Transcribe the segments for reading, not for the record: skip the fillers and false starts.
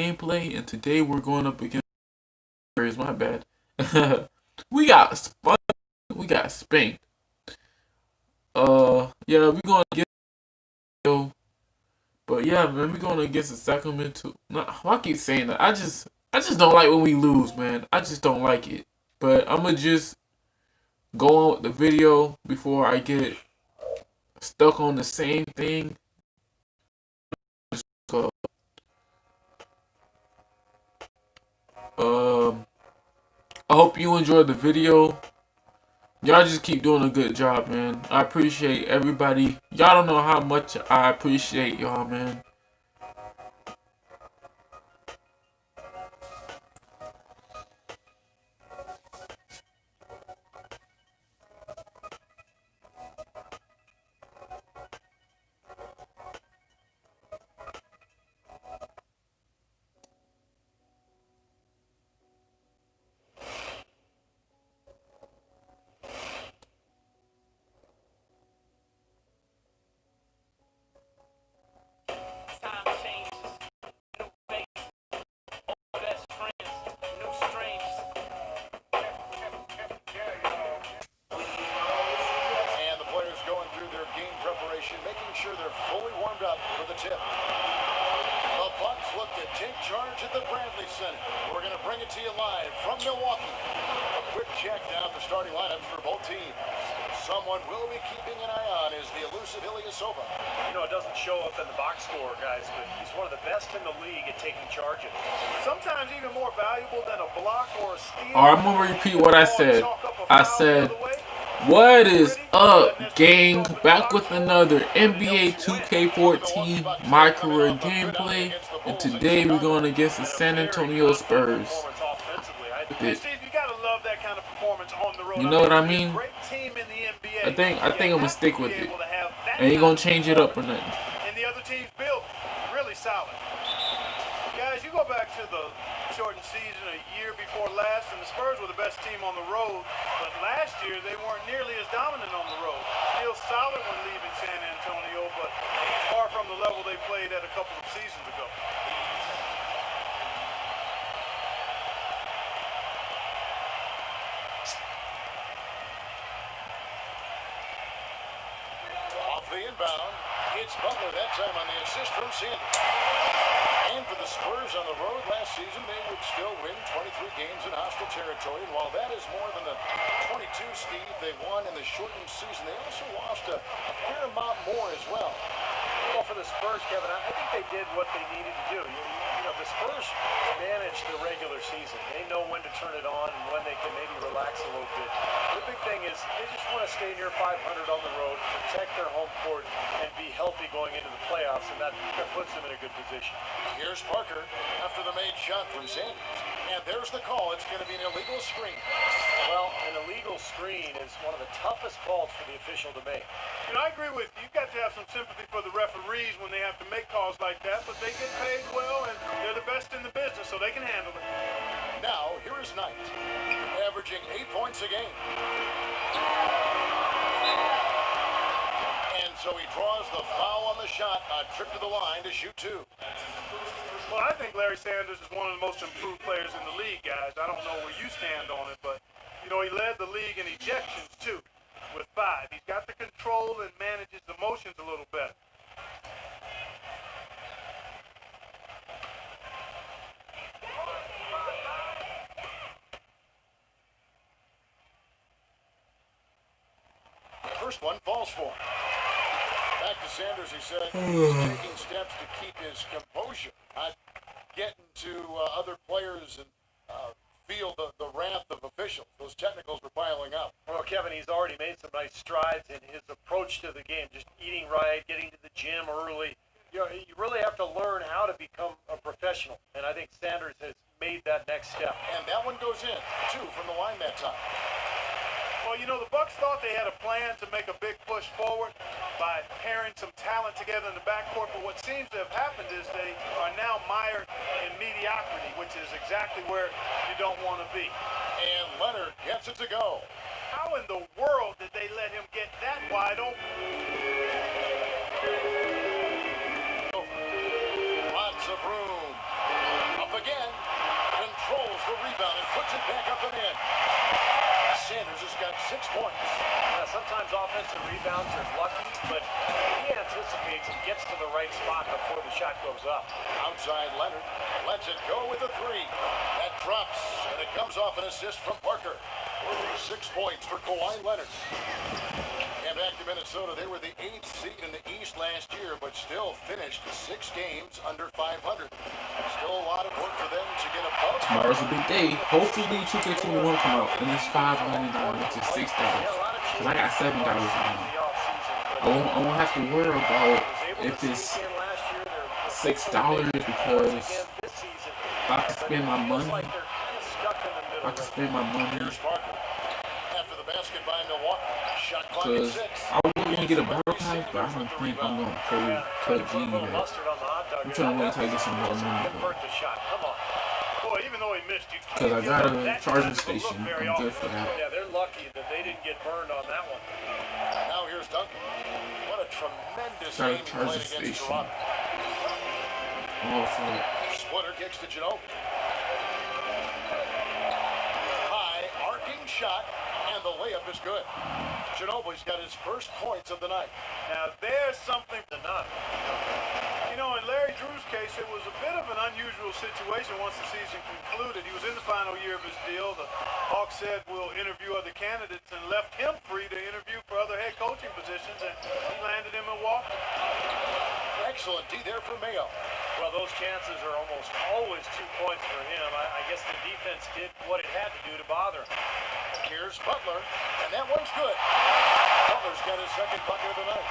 gameplay, and today we're going up against Spurs. My bad. We got spun. We got spanked. Yeah, we're going to get. But yeah, man, we're going against the Sacramento. No, I keep saying that. I just don't like when we lose, man. I just don't like it. But I'm gonna just go on with the video before I get stuck on the same thing. So, I hope you enjoyed the video. Y'all just keep doing a good job, man. I appreciate everybody. Y'all don't know how much I appreciate y'all, man. Making sure they're fully warmed up for the tip. The Bucks look to take charge at the Bradley Center. We're going to bring it to you live from Milwaukee. A quick check now for starting lineups for both teams. Someone we'll be keeping an eye on is the elusive Ilyasova. You know, it doesn't show up in the box score, guys, but he's one of the best in the league at taking charges. Sometimes even more valuable than a block or a steal. Alright, I'm gonna repeat what I said. I said, what is up, gang? Back with another NBA 2K14 My Career gameplay, and today we're going against the San Antonio Spurs. You know what I mean? I think I'm gonna stick with it. Ain't gonna change it up or nothing. And the other team's built really solid. Guys, you go back to the shortened season a year before last, and the Spurs were the best team on the road. But last year, they weren't nearly as dominant on the road. Still solid when leaving San Antonio, but far from the level they played at a couple of seasons ago. Off the inbound, it's Butler that time on the assist from Sanders. And for the Spurs on the road last season, they would still win 23 games in hostile territory. And while that is more than the 22, Steve, they won in the shortened season, they also lost a fair amount more as well. Well, for the Spurs, Kevin, I think they did what they needed to do. You know, the Spurs manage the regular season. They know when to turn it on and when they can maybe relax a little bit. The big thing is they just want to stay near 500 on the road, protect their home court, and be healthy going into the playoffs, and that puts them in a good position. Here's Parker after the made shot from Sanders. And there's the call. It's going to be an illegal screen. Well, an illegal screen is one of the toughest calls for the official to make. You know, I agree with you. You've got to have some sympathy for the referees when they have to make calls like that, but they get paid well, and they're the best in the business, so they can handle it. Now, here is Knight, averaging 8 points a game. And so he draws the foul on the shot, a trip to the line to shoot two. Well, I think Larry Sanders is one of the most improved players in the league, guys. I don't know where you stand on it, but, you know, he led the league in ejections, too, with 5. He's got the control and manages the motions a little better. First one falls for him. Back to Sanders, he said he's taking steps to keep his composure, not getting to other players and feel the wrath of officials. Those technicals were piling up. Well, Kevin, he's already made some nice strides in his approach to the game, just eating right, getting to the gym early. You know, you really have to learn how to become a professional, and I think Sanders has made that next step. And that one goes in, 2 from the line that time. Well, you know, the Bucks thought they had a plan to make a big push forward by pairing some talent together in the backcourt, but what seems to have happened is they are now mired in mediocrity, which is exactly where you don't want to be. And Leonard gets it to go. How in the world did they let him get that wide open? Lots of room. A offensive rebounds are lucky, but he anticipates and gets to the right spot before the shot goes up. Outside Leonard lets it go with a three. That drops, and it comes off an assist from Parker. 6 points for Kawhi Leonard. And back to Minnesota, they were the 8th seed in the East last year, but still finished 6 games under 500. Still a lot of work for them to get above. Tomorrow's a big day. Hopefully 2K21 come out and it's $5.99, which is $6. Cause I got $7 now. I won't have to worry about if it's $6 because if I can spend my money. I can spend my money. After the basket by Milwaukee. Shot clock at Because 6. I would want to get a battle pass, but I don't think I'm going to cut G that. I'm trying to wait until I get some more money though. Because I got a charging station. I'm good for that. Yeah, they're lucky that they didn't get burned on that one. Now here's Duncan. What a tremendous Got a game he charging played against station. Toronto. Oh, fuck. Splitter kicks to Ginobili. High arcing shot, and the layup is good. Ginobili's got his first points of the night. Now, there's something to not. You know, in Larry Drew's case, it was a bit of an unusual situation once the season concluded. He was in the final year of his deal. The Hawks said, we'll interview other candidates, and left him free to interview for other head coaching positions, and he landed in Milwaukee. Excellent D there for Mayo. Well, those chances are almost always 2 points for him. I guess the defense did what it had to do to bother him. Here's Butler, and that one's good. Butler's got his second bucket of the night.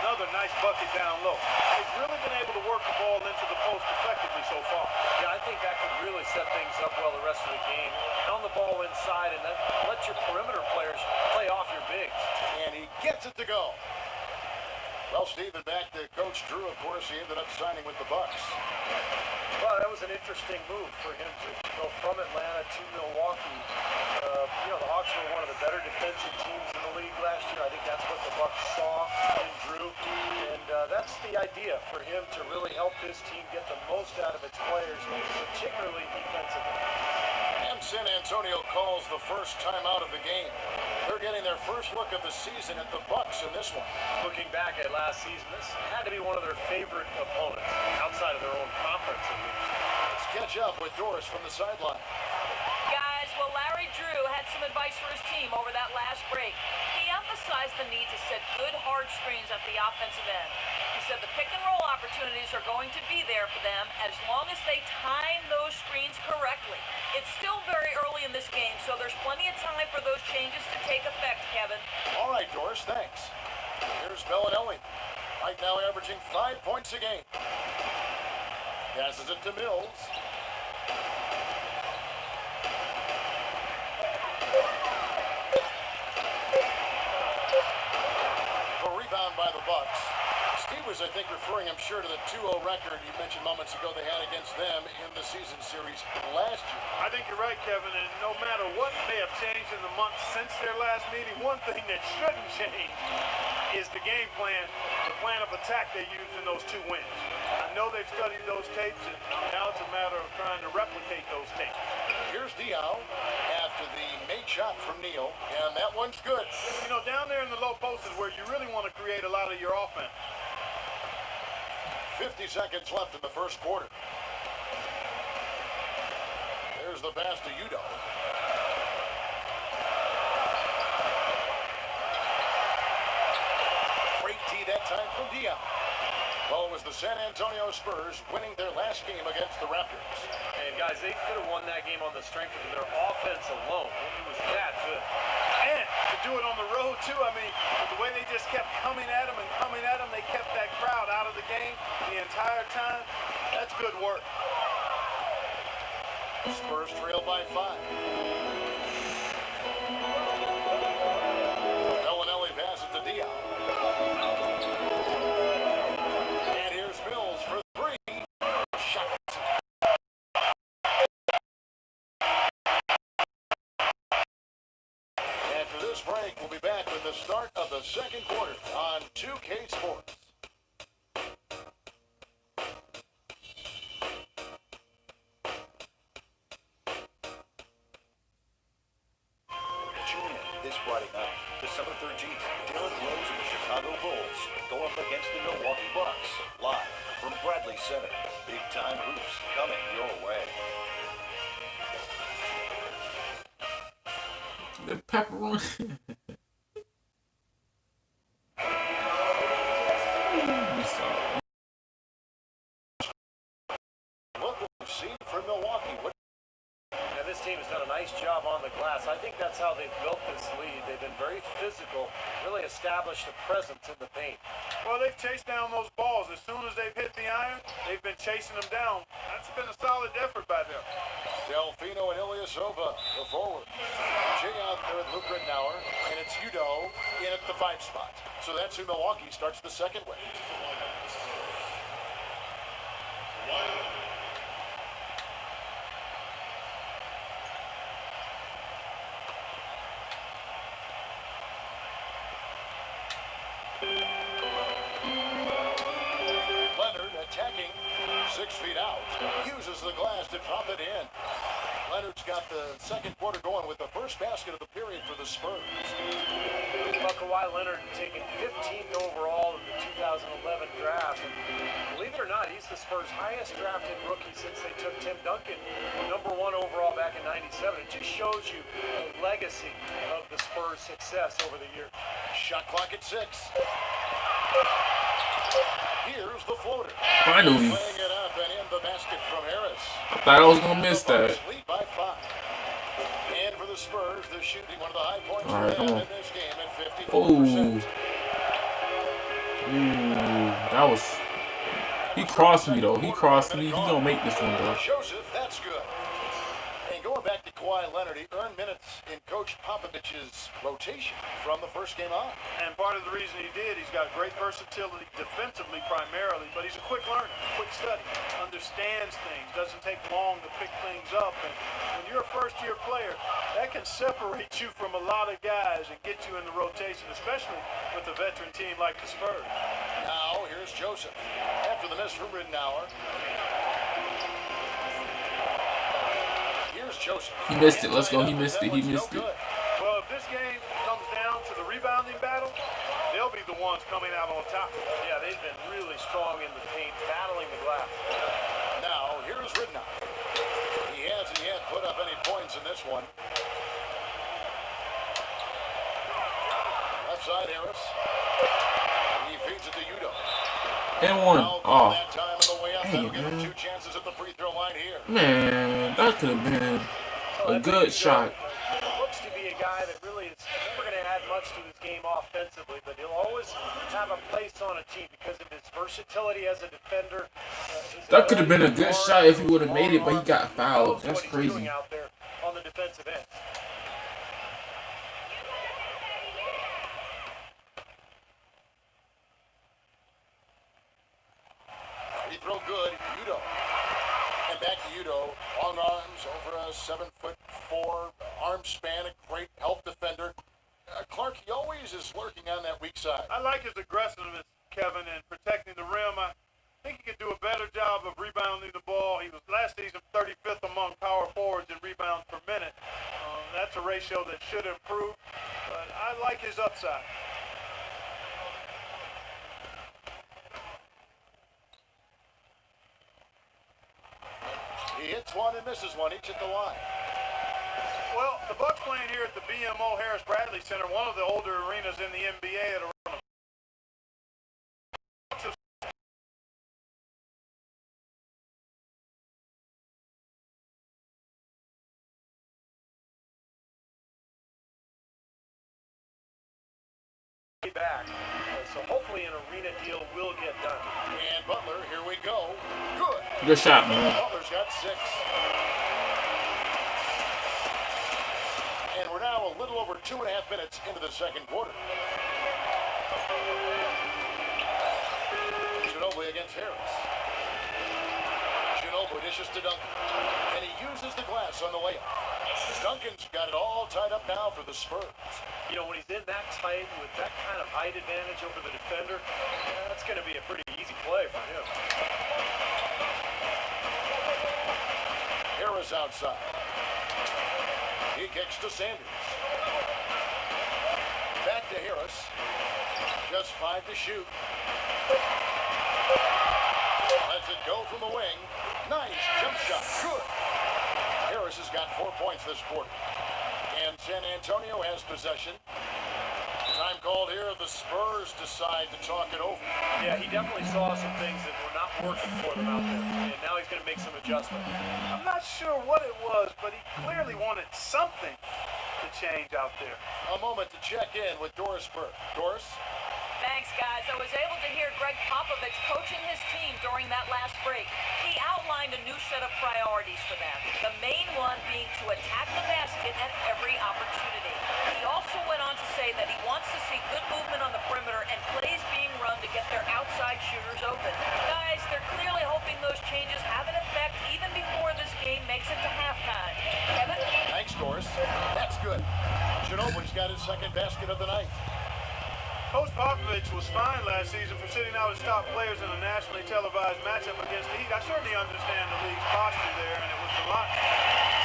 Another nice bucket down low. He's really been able to work the ball into the post effectively so far. Yeah, I think that could really set things up well the rest of the game. Pound the ball inside and then let your perimeter players play off your bigs. And he gets it to go. Well, Stephen, back to Coach Drew, of course, he ended up signing with the Bucks. Well, that was an interesting move for him to go from Atlanta to Milwaukee. You know, the Hawks were one of the better defensive teams in the league last year. I think that's what the Bucks saw in Drew. And that's the idea for him to really help his team get the most out of its players, particularly defensively. And San Antonio calls the first time out of the game. They're getting their first look of the season at the Bucks in this one. Looking back at last season, this had to be one of their favorite opponents, outside of their own conference at least. Let's catch up with Doris from the sideline. Guys, well, Larry Drew had some advice for his team over that last break. He emphasized the need to set good, hard screens at the offensive end. He said the pick-and-roll opportunities are going to be there for them as long as they time those screens correctly. It's still very early in this game, so there's plenty of time for those changes to take effect, Kevin. All right, Doris, thanks. Here's Bellinelli. Right now averaging 5 points a game. Passes it to Mills. A rebound by the Bucks. Steve was, I think, referring, I'm sure, to the 2-0 record you mentioned moments ago they had against them in the season series last year. I think you're right, Kevin, and no matter what may have changed in the months since their last meeting, one thing that shouldn't change is the game plan, the plan of attack they used in those 2 wins. I know they've studied those tapes, and now it's a matter of trying to replicate those tapes. Here's Diaw after the made shot from Neal, and that one's good. You know, down there in the low post is where you really want to create a lot of your offense. 50 seconds left in the first quarter. There's the pass to Udo. Great tee that time from Diaw. Well, it was the San Antonio Spurs winning their last game against the Raptors. And guys, they could have won that game on the strength of their offense alone. It was that good. And to do it on the road, too, I mean, the way they just kept coming at them, they kept that crowd out of the game the entire time. That's good work. Spurs trail by 5. Bellinelli passes to Diaw. And here's Mills for 3. Shot. After this break, we'll be back with the start of the second quarter on 2K Sports. Tune in this Friday night, December 13th, Derrick Rose and the Chicago Bulls go up against the Milwaukee Bucks. Live from Bradley Center. Big time hoops coming your way. The pepperoni. What we've seen from Milwaukee. And this team has done a nice job on the glass. I think that's how they've built this lead. They've been very physical, really established a presence in the paint. Well, they've chased down those balls. As soon as they've hit the iron, they've been chasing them down. That's been a solid effort by them. Delfino and Ilyasova, the forward. Jay out there with Luke Rittenauer, and it's Udo in at the 5 spot. So that's who Milwaukee starts the second with. Leonard attacking 6 feet out. Uses the glass to drop it in. Leonard's got the second quarter going with the first basket of the period for the Spurs. About Kawhi Leonard taken 15th overall in the 2011 draft. And believe it or not, he's the Spurs' highest drafted rookie since they took Tim Duncan, number 1 overall back in '97. It just shows you the legacy of the Spurs' success over the years. Shot clock at 6. Here's the floater. Finally. Laying it up and in the basket from Harris. I thought I was gonna miss The Bucks that. lead by 5. And for the Spurs, they're shooting one of the high points All right, for come them on. in this game at 54%. That was. He crossed me though. He crossed me. He gonna make this one though. Joseph, that's good. And going back to Kawhi Leonard, he earned minutes in Coach Popovich's rotation from the first game on. And part of the reason he did, he's got great versatility defensively primarily, but he's a quick learner, quick study, understands things, doesn't take long to pick things up. And when you're a first-year player, that can separate you from a lot of guys and get you in the rotation, especially with a veteran team like the Spurs. Now, here's Joseph. After the miss from Rittenauer. Here's Joseph. He missed it. Let's go. He missed it. He missed it. Well, if this game comes down to the rebounding battle, they'll be the ones coming out on top. Yeah, they've been really strong in the paint, battling the glass. Now, here's Rittenauer. He hasn't yet put up any points in this one. Left side, Harris. He feeds it to Udo. And one. Oh, That time on the way up, that'll dang, give him man. 2 chances at the free throw line here. Man, that could have been a good shot. Looks to be a guy that really is never going to add much to his game offensively, but he'll always have a place on a team because of his versatility as a defender. That could have been a good shot if he would have made it, but he got fouled. That's What he's doing crazy. out there on the defensive end. Free throw good. Udo. And back to Udo. Long arms over a 7'4" arm span. A great help defender. Clark, he always is lurking on that weak side. I like his aggressiveness, Kevin, in protecting the rim. I think he could do a better job of rebounding the ball. He was last season 35th among power forwards in rebounds per minute. That's a ratio that should improve, but I like his upside. He hits one and misses one, each at the line. Well, the Bucks playing here at the BMO Harris Bradley Center, one of the older arenas in the NBA at around Back. So hopefully an arena deal will get done. And Butler, here we go. Good. Good shot, man. Butler's got 6. And we're now a little over 2.5 minutes into the second quarter. Ginobili against Harris. Ginobili dishes to Duncan. And he uses the glass on the layup. Duncan's got it all tied up now for the Spurs. You know, when he's in that tight with that kind of height advantage over the defender, that's going to be a pretty easy play for him. Harris outside. He kicks to Sanders. to Harris. Just 5 to shoot. Lets it go from the wing. Nice jump shot. Good. Harris has got 4 points this quarter. And San Antonio has possession. Time called here. The Spurs decide to talk it over. Yeah, he definitely saw some things that were not working for them out there. And now he's going to make some adjustments. I'm not sure what it was, but he clearly wanted something to change out there. A moment to check in with Doris Burke. Doris? Thanks, guys. I was able to hear Greg Popovich coaching his team during that last break. He outlined a new set of priorities for them, the main one being to attack the basket at every opportunity. He also went on to say that he wants to see good movement on the perimeter and plays being run to get their outside shooters open. Guys, they're clearly hoping those changes have an effect even before this game makes it to halftime. Kevin? Thanks, Doris. That's good. Ginobili's got his second basket of the night. Coach Popovich was fined last season for sitting out his top players in a nationally televised matchup against the Heat. I certainly understand the league's posture there, and it was a lot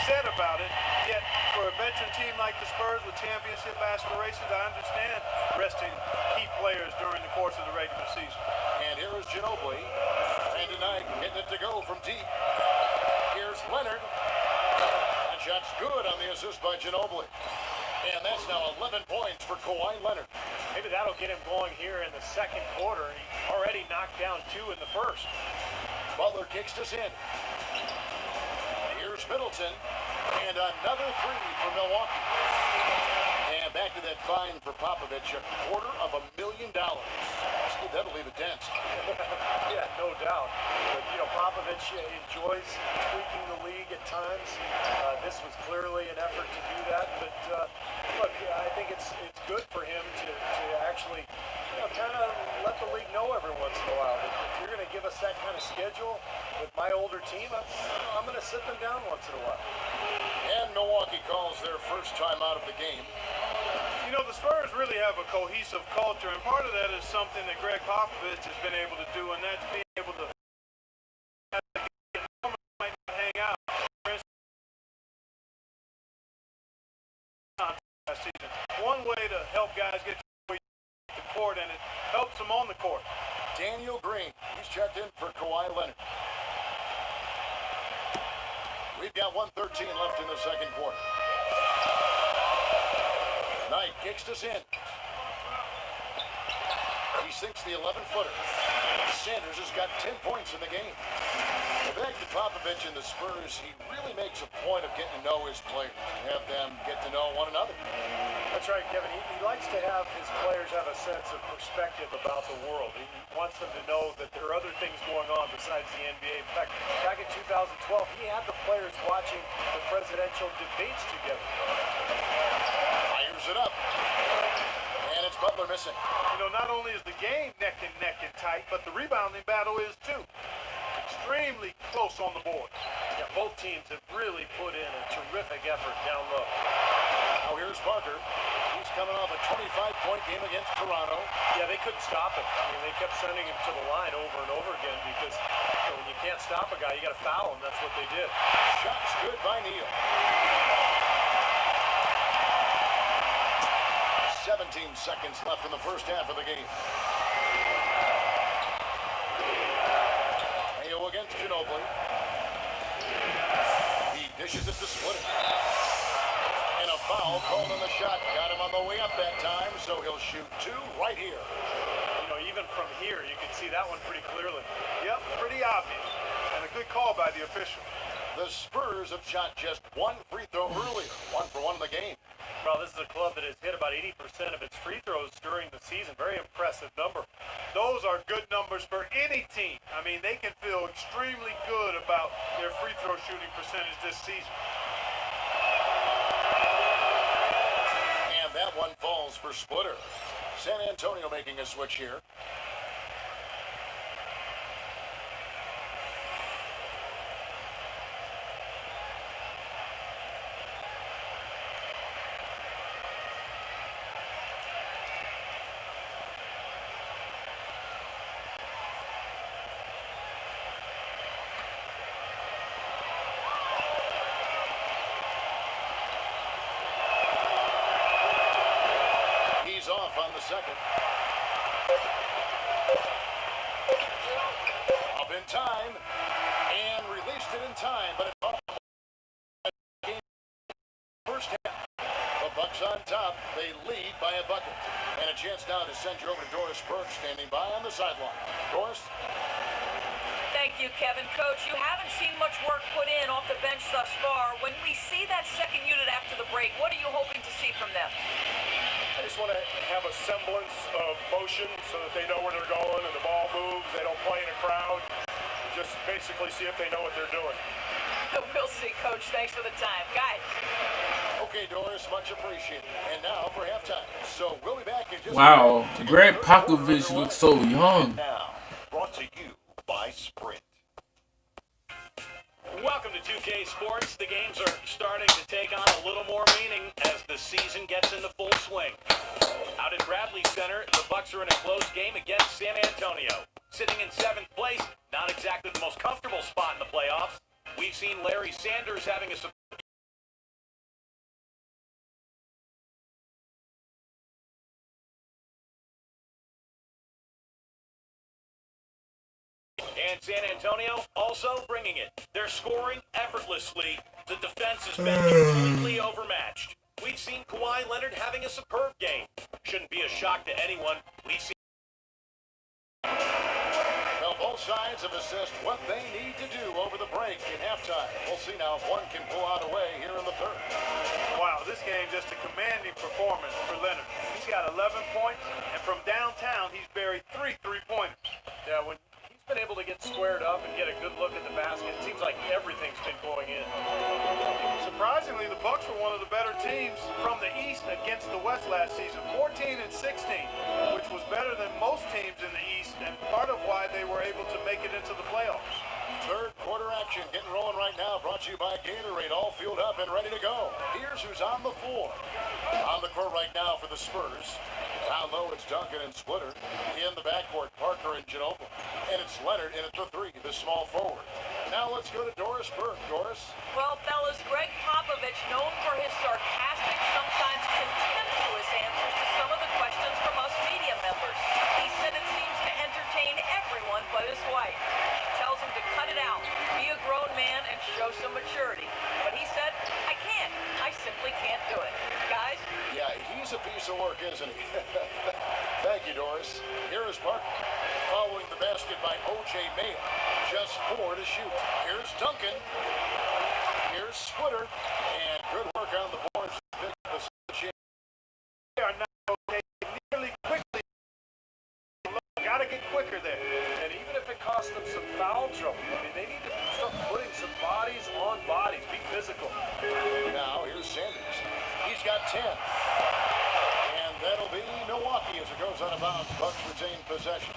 said about it. Yet, for a veteran team like the Spurs with championship aspirations, I understand resting key players during the course of the regular season. And here is Ginobili. And tonight, getting it to go from deep. Here's Leonard. That shot's good on the assist by Ginobili. And that's now 11 points for Kawhi Leonard. Maybe that'll get him going here in the second quarter. He already knocked down 2 in the first. Butler kicks us in. Here's Middleton. And another 3 for Milwaukee. And back to that fine for Popovich, $250,000. That'll leave a dent. Yeah, no doubt. But, Popovich enjoys tweaking the league at times. This was clearly an effort to do that. But, look, I think it's good for him to actually, kind of let the league know every once in a while that if you're going to give us that kind of schedule with my older team, I'm going to sit them down once in a while. And Milwaukee calls their first time out of the game. The Spurs really have a cohesive culture, and part of that is something that Greg Popovich has been able to do, and that's being able to might not hang out. Last season. One way to help guys get to the court, and it helps them on the court. Daniel Green, he's checked in for Kawhi Leonard. We've got 1:13 left in the second quarter. Knight kicks us in. He sinks the 11-footer. Sanders has got 10 points in the game. Back to Popovich and the Spurs, he really makes a point of getting to know his players, have them get to know one another. That's right, Kevin. He likes to have his players have a sense of perspective about the world. He wants them to know that there are other things going on besides the NBA. In fact, back in 2012, he had the players watching the presidential debates together. Fires it up. And it's Butler missing. Not only is the game neck and tight, but the rebounding battle is too. Extremely close on the board. Yeah, both teams have really put in a terrific effort down low. Now here's Parker. He's coming off a 25-point game against Toronto. Yeah, they couldn't stop him. They kept sending him to the line over and over again because when you can't stop a guy, you got to foul him. That's what they did. Shots good by Neal. 17 seconds left in the first half of the game. Mayo against Ginobili. He dishes it to Splitter. And a foul called on the shot. Got him on the way up that time, so he'll shoot 2 right here. Even from here, you can see that one pretty clearly. Yep, pretty obvious. And a good call by the official. The Spurs have shot just 1 free throw earlier. 1 for 1 in the game. Well, this is a club that has hit about 80% of its free throws during the season. Very impressive number. Those are good numbers for any team. They can feel extremely good about their free throw shooting percentage this season. And that one falls for Splitter. San Antonio making a switch here. on top. They lead by a bucket. And a chance now to send you over to Doris Burke, standing by on the sideline. Doris? Thank you, Kevin. Coach, you haven't seen much work put in off the bench thus far. When we see that second unit after the break, what are you hoping to see from them? I just want to have a semblance of motion so that they know where they're going and the ball moves. They don't play in a crowd. Just basically see if they know what they're doing. We'll see, Coach. Thanks for the time. Guys. Okay, Doris, much appreciated. And now for halftime. So we'll be back in just Wow, Greg Popovich looks so young. now, brought to you by Sprint. Welcome to 2K Sports. The games are starting to take on a little more meaning as the season gets into full swing. Out at Bradley Center, the Bucks are in a close game against San Antonio. Sitting in 7th place, not exactly the most comfortable spot in the playoffs. We've seen Larry Sanders having a and San Antonio also bringing it. They're scoring effortlessly. The defense has been completely overmatched. We've seen Kawhi Leonard having a superb game. Shouldn't be a shock to anyone. We've seen Well, both sides have assessed what they need to do over the break in halftime. We'll see now if one can pull out a way here in the third. Wow, this game just a commanding performance for Leonard. He's got 11 points, and from downtown, he's buried 3 3-pointers. Yeah, when he's been able to get squared up and get a good look at the basket, it seems like everything's been going in. Surprisingly, the Bucks were one of the better teams from the East against the West last season, 14-16, which was better than most teams in the East, and part of why they were able to make it into the playoffs. Third quarter action getting rolling right now, brought to you by Gatorade, all fueled up and ready to go. Here's who's on the floor. On the court right now for the Spurs. Down low, it's Duncan and Splitter. In the backcourt, Parker and Ginobili. And it's Leonard in at the 3, the small forward. Now let's go to Doris Burke. Doris? Well, fellas, Greg Popovich, known for his sarcastic, sometimes contemptuous answers to some of the questions from us media members. He said it seems to entertain everyone but his wife. She tells him to cut it out, be a grown man, and show some maturity. But he said, I can't. I simply can't do it. Guys? Yeah, he's a piece of work, isn't he? Thank you, Doris. Here is Parker. Following the basket by O.J. Mayo. Just 4 to shoot. Here's Duncan. Here's Splitter. And good work on the boards. They are now rotating nearly quickly. Got to get quicker there. And even if it costs them some foul trouble, I mean, they need to start putting some bodies on bodies, be physical. Now, here's Sanders. He's got 10. And that'll be Milwaukee as it goes out of bounds. Bucks retain possession.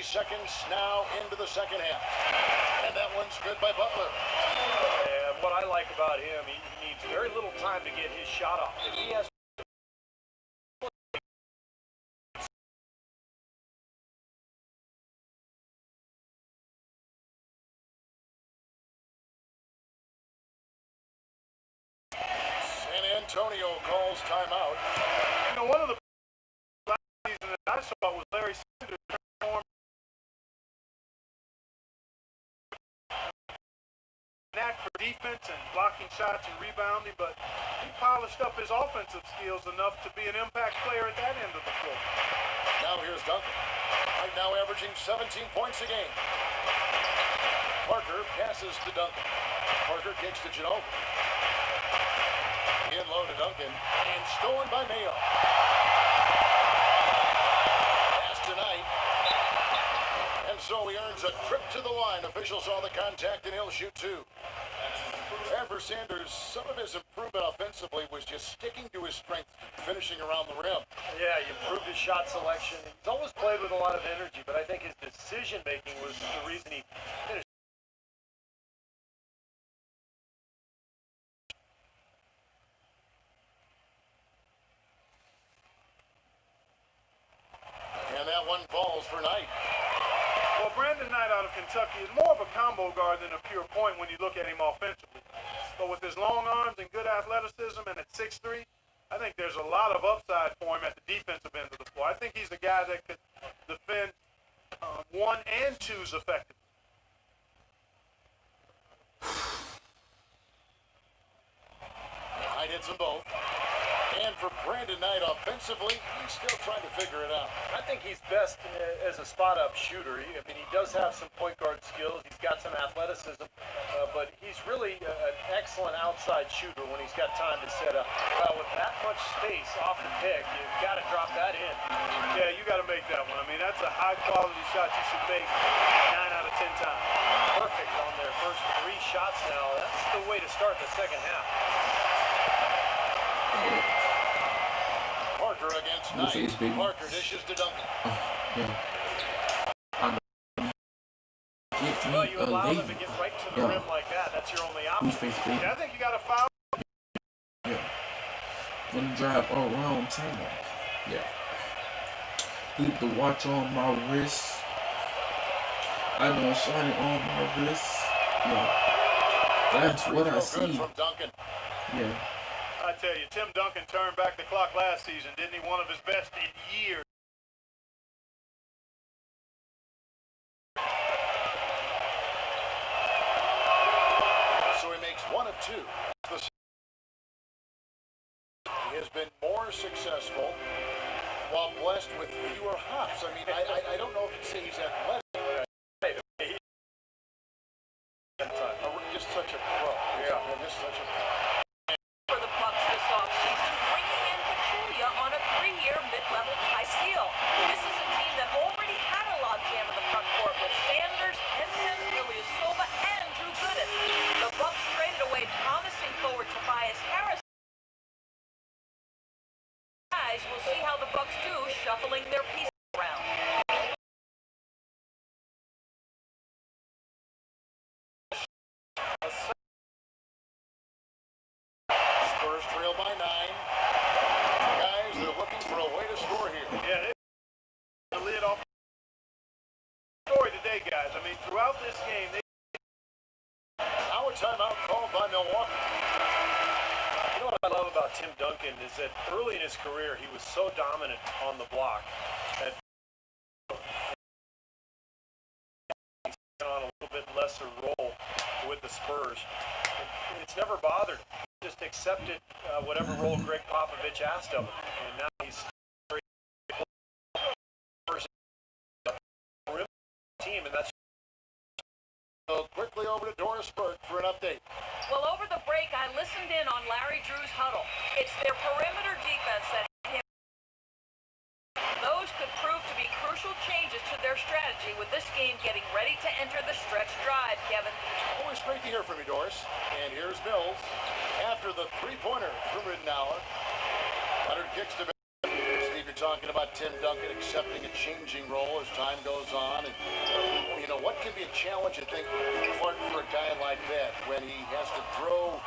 Seconds now into the second half. And that one's good by Butler. And what I like about him, he needs very little time to get his shot off. If he has San Antonio calls timeout. You know, one of the last season that I saw was Larry Sanders transform knack for defense and blocking shots and rebounding, but he polished up his offensive skills enough to be an impact player at that end of the floor. Now here's Duncan. Right now averaging 17 points a game. Parker passes to Duncan. Parker kicks to Ginobili. In low to Duncan. And stolen by Mayo. Pass tonight. And so he earns a trip to the line. Officials saw the contact and he'll shoot 2. And for Sanders, some of his improvement offensively was just sticking to his strength, finishing around the rim. Yeah, he improved his shot selection. He's always played with a lot of energy, but I think his decision-making was the reason he finished. And that one falls for Knight. Well, Brandon Knight out of Kentucky is more of a combo guard than a pure point when you look at him offensively. But with his long arms and good athleticism and at 6'3", I think there's a lot of upside for him at the defensive end of the floor. I think he's a guy that could defend 1 and 2s effectively. Knight hits them both. And for Brandon Knight offensively, he's still trying to figure it out. I think he's best as a spot-up shooter. I mean, he does have some point guard skills. He's got some athleticism, but he's really an excellent outside shooter when he's got time to set up. Well, with that much space off the pick, you've got to drop that in. Yeah, you got to make that one. I mean, that's a high-quality shot you should make 9 out of 10 times. Perfect on their first 3 shots now. That's the way to start the second half. Parker against Knight. Parker dishes to Duncan. Yeah. Get Well, me you a allow them lady. to get right to the rim like that. That's your only option. Who's face baby? Yeah, I think you got to foul. Yeah. Gonna drive around town. Yeah. Leave the watch on my wrist. I know it's shining on my wrist. Yeah. That's what I see. From Duncan. Yeah. I tell you, Tim Duncan turned back the clock last season, didn't he? One of his best in years. So he makes 1 of 2. He has been more successful while blessed with fewer hops. I mean, I don't know if you'd say he's athletic. Just such a pro. Yeah, just such a pro. For the Bucks this offseason, bringing in Pachulia on a 3-year mid-level type deal. This is a team that already had a logjam in the front court with Sanders, Henson, Ilyasova, and Drew Gooden. The Bucks traded away promising forward Tobias Harris. Guys, we'll see how the Bucks do shuffling their pieces around. Spurs trail by 9. Guys, they're looking for a way to score here. Yeah, they lid off the story today, guys. I mean, throughout this game, they Now a timeout called by Milwaukee. You know what I love about Tim Duncan is that early in his career, he was so dominant on the block that he's on a little bit lesser role with the Spurs. It's never bothered him. He just accepted whatever role Greg Popovich asked of him. And now he's team, and that's So quickly over to Doris Burke for an update. Well, over the break, I listened in on Larry Drew's huddle. It's their perimeter defense that hit him. Those could prove to be crucial changes to their strategy with this game getting ready to enter the stretch drive, Kevin. Always great to hear from you, Doris. And here's Mills after the 3-pointer from Rittenauer. Leonard kicks to Steve, you're talking about Tim Duncan accepting a changing role as time goes on. And, you know, what can be a challenge, I think, for a guy like that when he has to grow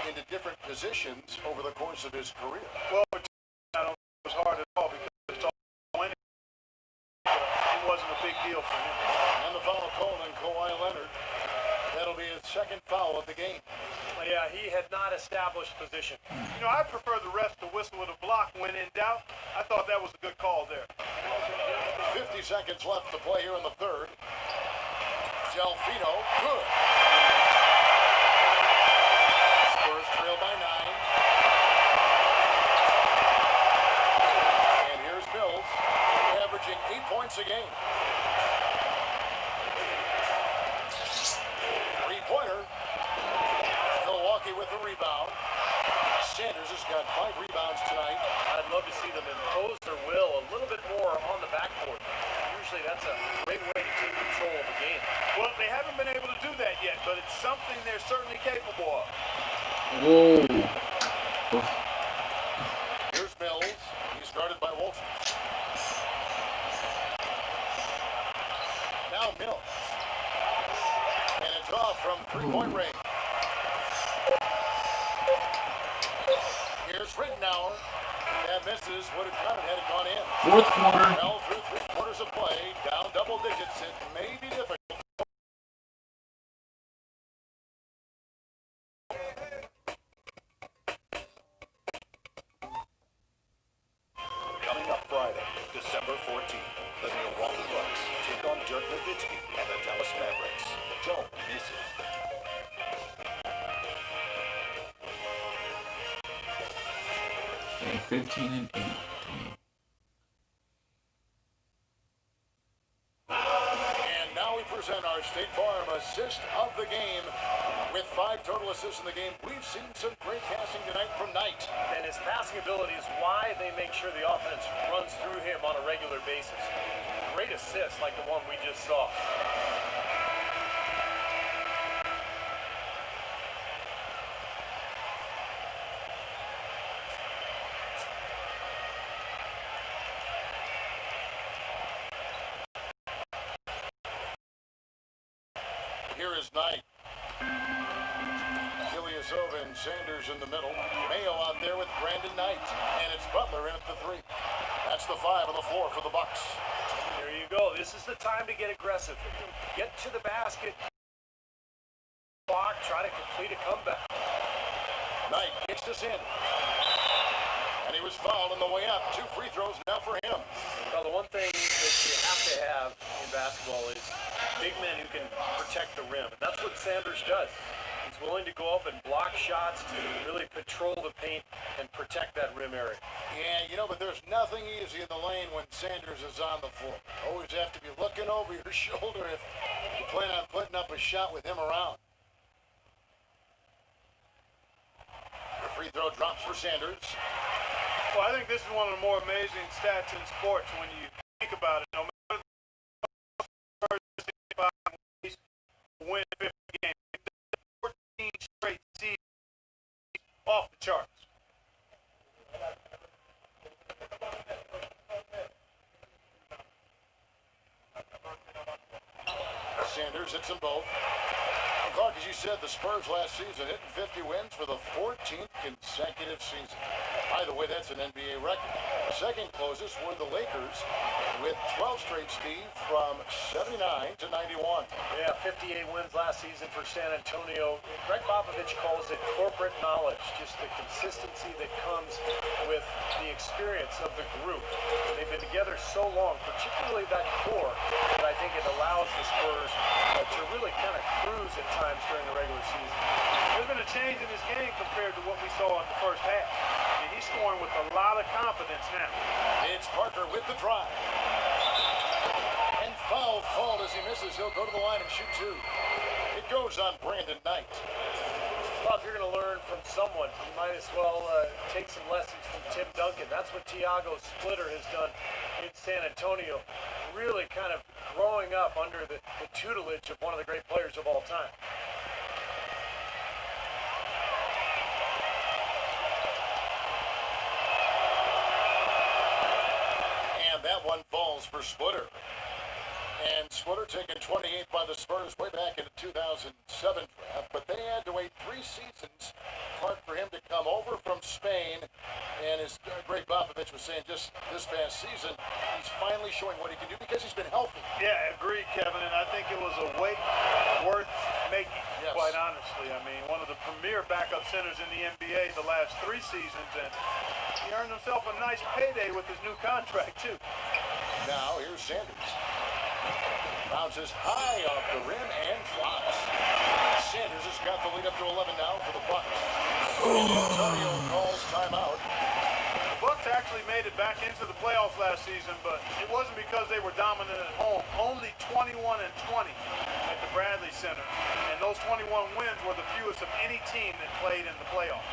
into different positions over the course of his career? well, I don't think it was hard at all because it's all winning. It wasn't a big deal for him. And the foul called on Kawhi Leonard. That'll be his second foul of the game. yeah, he had not established position. You know, I prefer the refs to whistle with a block when in doubt. I thought that was a good call there. 50 seconds left to play here in the third. Delfino, good. Spurs trail by 9. And here's Mills, averaging 8 points a game. 3-pointer. Milwaukee with the rebound. Sanders has got 5 rebounds tonight. I'd love to see them impose their will a little bit more on the backcourt. Usually that's a great way to take control of a game. Well, they haven't been able to do that yet, but it's something they're certainly capable of. Whoa. Here's Mills. He's guarded by Wolfen. Now Mills. And it's off from 3-point range. Here's Rittenauer. That misses. Would have done it had it gone in. Fourth quarter. Well, through 3 quarters of play, down double digits. It may be difficult. Coming up Friday, December 14th, the Milwaukee Bucks take on Dirk 15-8. Dang. And now we present our State Farm assist of the game. With 5 total assists in the game, we've seen some great passing tonight from Knight. And his passing ability is why they make sure the offense runs through him on a regular basis. Great assists like the one we just saw. Here is Knight. Ilyasova and Sanders in the middle. Mayo out there with Brandon Knight. And it's Butler in at the 3. That's the 5 on the floor for the Bucks. There you go. This is the time to get aggressive. Get to the basket. Block. Try to complete a comeback. Knight kicks this in. And he was fouled on the way up. 2 free throws now for him. Well, the one thing that you have to have in basketball is big men who can protect the rim. And that's what Sanders does. He's willing to go up and block shots, really patrol the paint, and protect that rim area. Yeah, but there's nothing easy in the lane when Sanders is on the floor. Always have to be looking over your shoulder if you plan on putting up a shot with him around. The free throw drops for Sanders. Well, I think this is one of the more amazing stats in sports when you think about it. No matter the win 50 games, 14 straight seasons off the charts. Sanders hits them both. And Clark, as you said, the Spurs last season hitting 50 wins for the 14th consecutive season. By the way, that's an NBA record. Second closest were the Lakers with 12 straight, Steve, from 79 to 91. Yeah, 58 wins last season for San Antonio. Greg Popovich calls it corporate knowledge, just the consistency that comes with the experience of the group. They've been together so long, particularly that core, that I think it allows the Spurs to really kind of cruise at times during the regular season. There's been a change in his game compared to what we saw in the first half. He's scoring with a lot of confidence now. It's Parker with the drive. And foul called as he misses. He'll go to the line and shoot 2. It goes on Brandon Knight. Well, if you're going to learn from someone, you might as well take some lessons from Tim Duncan. That's what Thiago Splitter has done in San Antonio, really kind of growing up under the tutelage of one of the great players of all time. That one falls for Splitter. And Splitter taken 28 by the Spurs way back in the 2007 draft, but they had to wait 3 seasons for him to come over from Spain. And as Greg Popovich was saying just this past season, he's finally showing what he can do because he's been healthy. Yeah, agreed, Kevin, and I think it was a wait worth making, yes, quite honestly. I mean, one of the premier backup centers in the NBA the last 3 seasons, and he earned himself a nice payday with his new contract, too. Now, here's Sanders. Bounces high off the rim and drops. Sanders has got the lead up to 11 now for the Bucks. San Antonio calls timeout. The Bucks actually made it back into the playoffs last season, but it wasn't because they were dominant at home. Only 21-20 at the Bradley Center, and those 21 wins were the fewest of any team that played in the playoffs.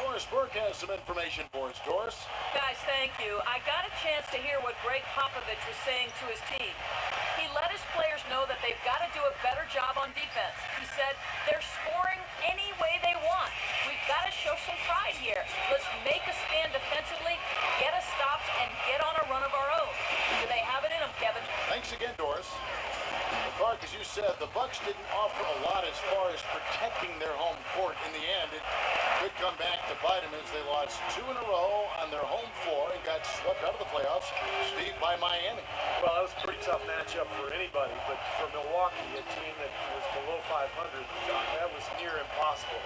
Doris Burke has some information for us. Doris? Guys, thank you. I got a chance to hear what Greg Popovich was saying to his team. He let his players know that they've got to do a better job on defense. He said they're scoring any way they want. We've got to show some pride here. Let's make a stand defensively, get us stops, and get on a run of our own. Do they have it in them, Kevin? Thanks again, Doris. Clark, as you said, the Bucks didn't offer a lot as far as protecting their home court. In the end, it could come back to bite them as they lost 2 in a row on their home floor and got swept out of the playoffs, Steve, by Miami. Well, that was a pretty tough matchup for anybody, but for Milwaukee, a team that was below 500, that was near impossible.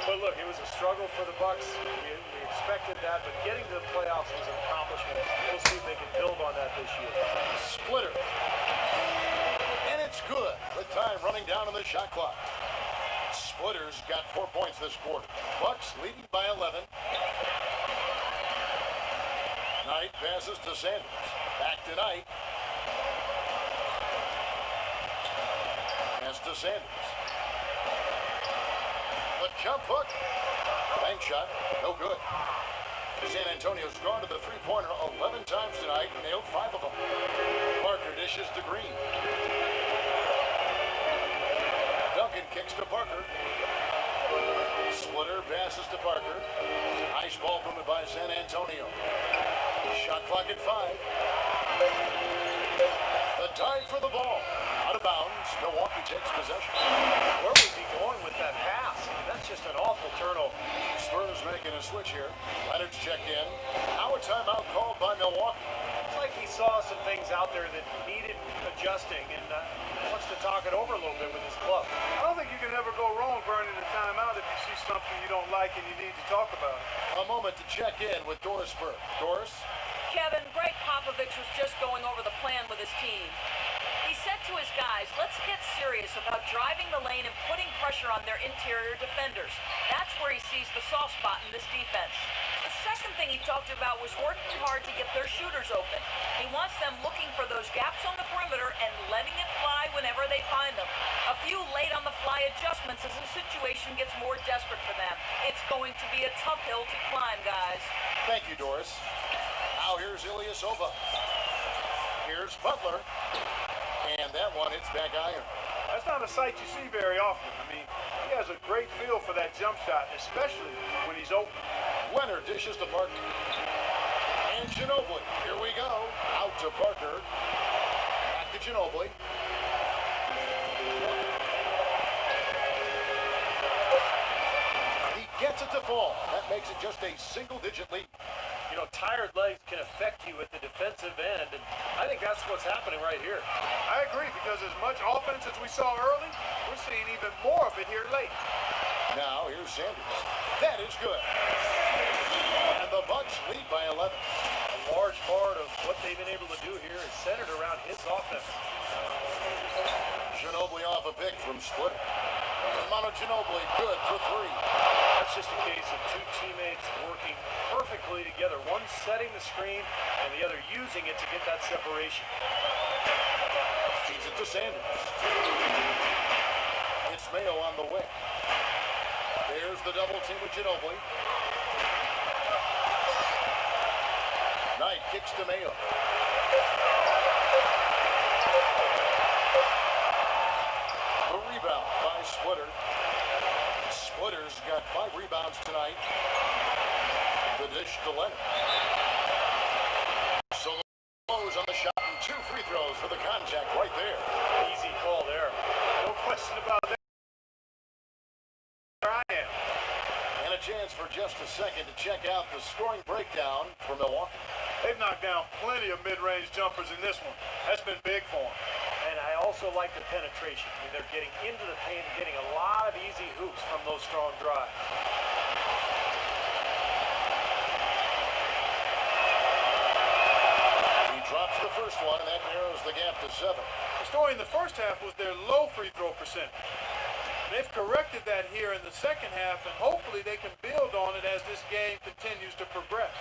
But look, it was a struggle for the Bucks. We expected that, but getting to the playoffs was an accomplishment. We'll see if they can build on that this year. Splitter. And it's good with time running down on the shot clock. Splitter's got 4 points this quarter. Bucks leading by 11. Knight passes to Sanders. Back to Knight. Pass to Sanders. The jump hook. Bank shot. No good. San Antonio's gone to the three-pointer 11 times tonight and nailed 5 of them. Parker dishes to Green. Duncan kicks to Parker. Splitter passes to Parker. Nice ball movement by San Antonio. Shot clock at 5. The dive for the ball. Out of bounds. Milwaukee takes possession. Where was he going with that pass? That's just an awful turnover. Spurs making a switch here. Leonard's checked in. Now a timeout called by Milwaukee. It's like he saw some things out there that needed adjusting and wants to talk it over a little bit with his club. I don't think you can ever go wrong burning a timeout if you see something you don't like and you need to talk about it. A moment to check in with Doris Burke. Doris? Kevin, Greg Popovich was just going over the plan with his team. He said to his guys, let's get serious about driving the lane and putting pressure on their interior defenders. That's where he sees the soft spot in this defense. The second thing he talked about was working hard to get their shooters open. He wants them looking for those gaps on the perimeter and letting it fly whenever they find them. A few late-on-the-fly adjustments as the situation gets more desperate for them. It's going to be a tough hill to climb, guys. Thank you, Doris. Now here's Ilyasova. Here's Butler. And that one hits back iron. That's not a sight you see very often. I mean, he has a great feel for that jump shot, especially when he's open. Wenner dishes to Parker. And Ginobili. Here we go. Out to Parker. Back to Ginobili. He gets it to fall. That makes it just a single-digit lead. You know, tired legs can affect you at the defensive end, and I think that's what's happening right here. I agree, because as much offense as we saw early, we're seeing even more of it here late. Now here's Sanders. That is good. And the Bucks lead by 11. A large part of what they've been able to do here is centered around his offense. Ginobili off a pick from Splitter. Manu Ginobili good for 3. That's just a case of two teammates working perfectly together, one setting the screen and the other using it to get that separation. Feeds it to Sanders. It's Mayo on the way. There's the double team with Ginobili. Knight kicks to Mayo. The rebound by Splitter. Splitter's got 5 rebounds tonight. The dish to Leonard. So the close on the shot and 2 free throws for the contact right there. Easy call there. No question about that. There I am. And a chance for just a second to check out the scoring breakdown for Milwaukee. They've knocked down plenty of mid-range jumpers in this one. That's been big for them. And I also like the penetration. I mean, they're getting into the paint and getting a lot of easy hoops from those strong drives. He drops the first one, and that narrows the gap to 7. The story in the first half was their low free throw percentage. They've corrected that here in the second half, and hopefully they can build on it as this game continues to progress.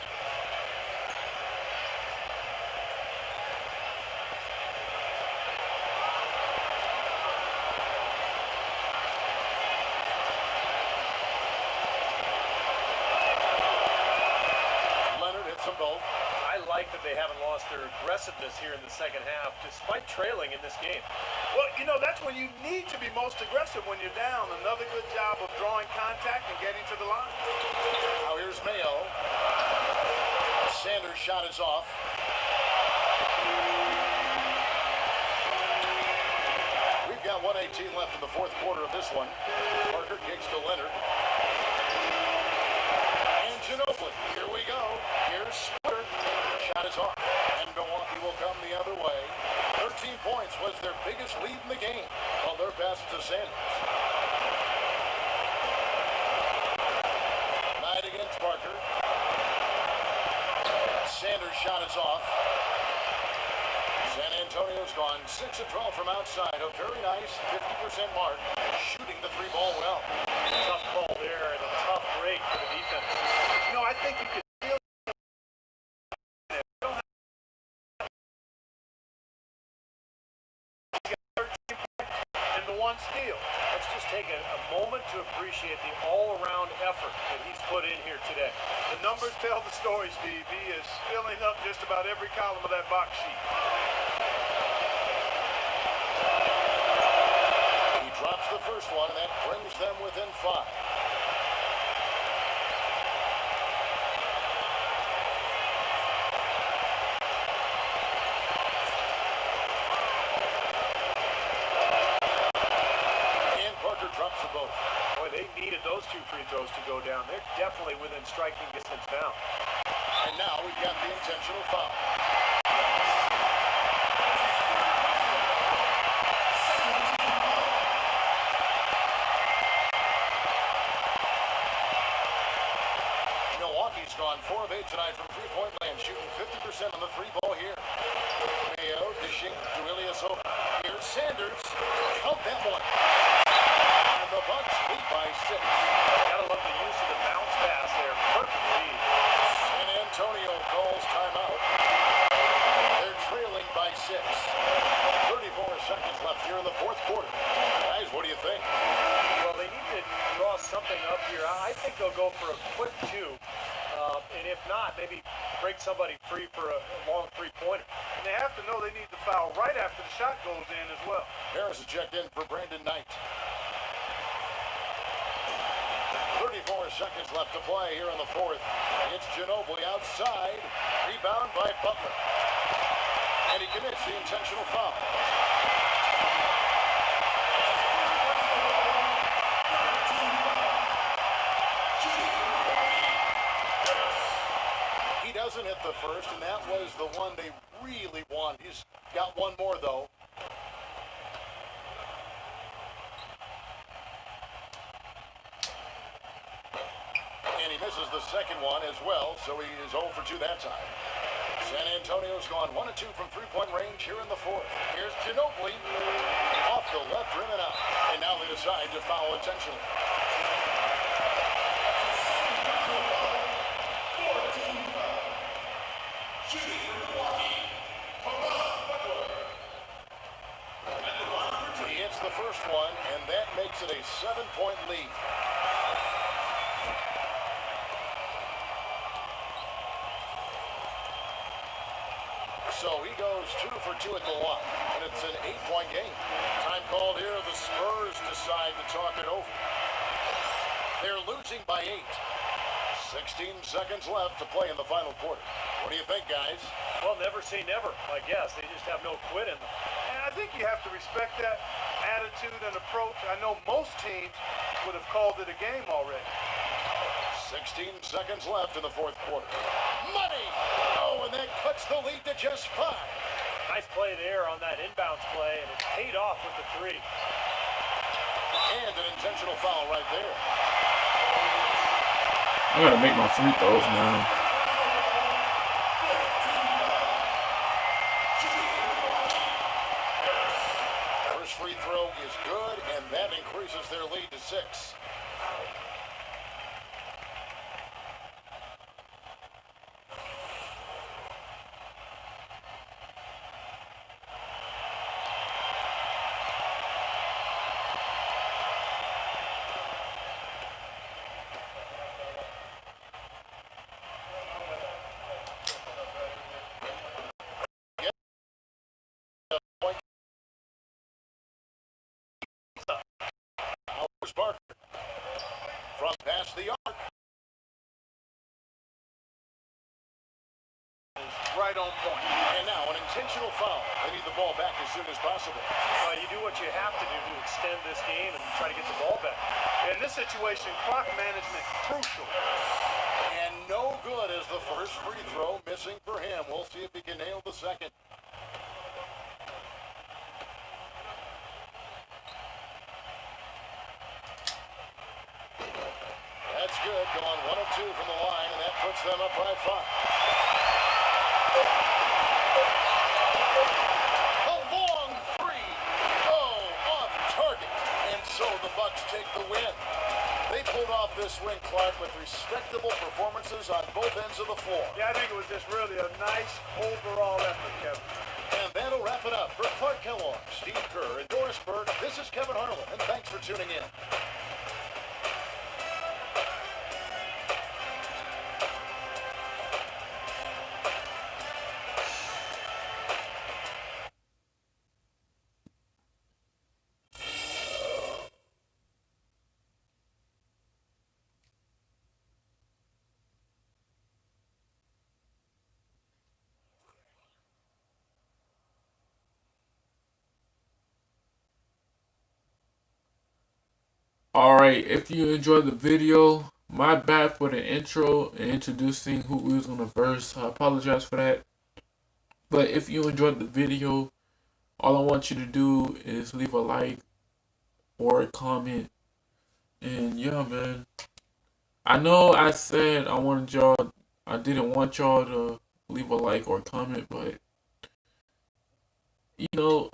Leonard hits them both. I like that they haven't lost their aggressiveness here in the second half, despite trailing in this game. Well, you know, that's when you need to be most aggressive when you're down. Another good job of drawing contact and getting to the line. Now here's Mayo. Sanders' shot is off. We've got 1:18 left in the fourth quarter of this one. Parker kicks to Leonard. And Ginobili. Here we go. Here's Splitter. Shot is off. And Milwaukee will come the other way. 13 points was their biggest lead in the game. While they're passing to Sanders. Knight against Parker. Sanders' shot is off. San Antonio's gone 6 of 12 from outside. A very nice 50% mark. Shooting the 3-ball well. Tough call there and a tough break for the defense. You know, I think you could feel one steal. Let's just take a moment to appreciate the all-around effort that he's put in here today. The numbers tell the story, Steve. He is filling up just about every column of that box sheet. He drops the first one, and that brings them within 5. Drops the both. Boy, they needed those 2 free throws to go down. They're definitely within striking distance now. And now we've got the intentional foul. Milwaukee's gone 4 of 8 tonight from three-point land, shooting 50% on the three ball here. Mayo dishing to Ilyasova. Here's Sanders. Count that one. The Bucks lead by 6. Gotta love the use of the bounce pass there. Perfect feed. San Antonio calls timeout. They're trailing by 6. 34 seconds left here in the fourth quarter. Guys, what do you think? Well, they need to draw something up here. I think they'll go for a quick 2. And if not, maybe break somebody free for a long three-pointer. And they have to know they need to foul right after the shot goes in as well. Harris is checked in for Brandon Knight. 34 seconds left to play here in the fourth. It's Ginobili outside. Rebound by Butler. And he commits the intentional foul. He doesn't hit the first, and that was the one they really want. He's got one more, though. And he misses the second one as well, so he is 0 for 2 that time. San Antonio's gone 1 of 2 from three-point range here in the fourth. Here's Ginobili off the left rim and out. And now they decide to foul intentionally. He hits the first one, and that makes it a 7-point lead. So he goes 2 for 2 at the line, and it's an 8-point game. Time called here. The Spurs decide to talk it over. They're losing by 8. 16 seconds left to play in the final quarter. What do you think, guys? Well, never say never, I guess. They just have no quit in them. And I think you have to respect that attitude and approach. I know most teams would have called it a game already. 16 seconds left in the fourth quarter. Money! Oh, and that cuts the lead to just 5. Nice play there on that inbounds play, and it paid off with the 3. And an intentional foul right there. I gotta make my free throws now. First free throw is good, and that increases their lead to 6. Barker from past the arc. Right on point. And now an intentional foul. They need the ball back as soon as possible. You do what you have to do to extend this game and try to get the ball back. In this situation, clock management crucial. And no good as the first free throw missing for him. We'll see if he can nail the second. That's good. Going 1 of 2 from the line, and that puts them up by 5. A long 3. Oh, off target. And so the Bucks take the win. They pulled off this win, Clark, with respectable performances on both ends of the floor. Yeah, I think it was just really a nice overall effort, Kevin. And that'll wrap it up for Clark Kellogg, Steve Kerr, and Doris Harrisburg, this is Kevin Harlan, and thanks for tuning in. Alright, if you enjoyed the video, my bad for the intro and introducing who we was gonna verse. I apologize for that. But if you enjoyed the video, all I want you to do is leave a like or a comment. And yeah, man. I know I said I didn't want y'all to leave a like or comment, but you know,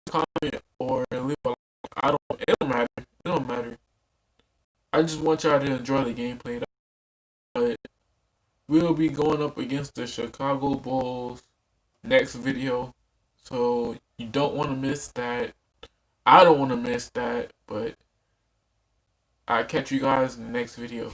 comment or leave a like. It don't matter. It don't matter. I just want y'all to enjoy the gameplay. But we'll be going up against the Chicago Bulls next video. So you don't want to miss that. I don't want to miss that, but I'll catch you guys in the next video.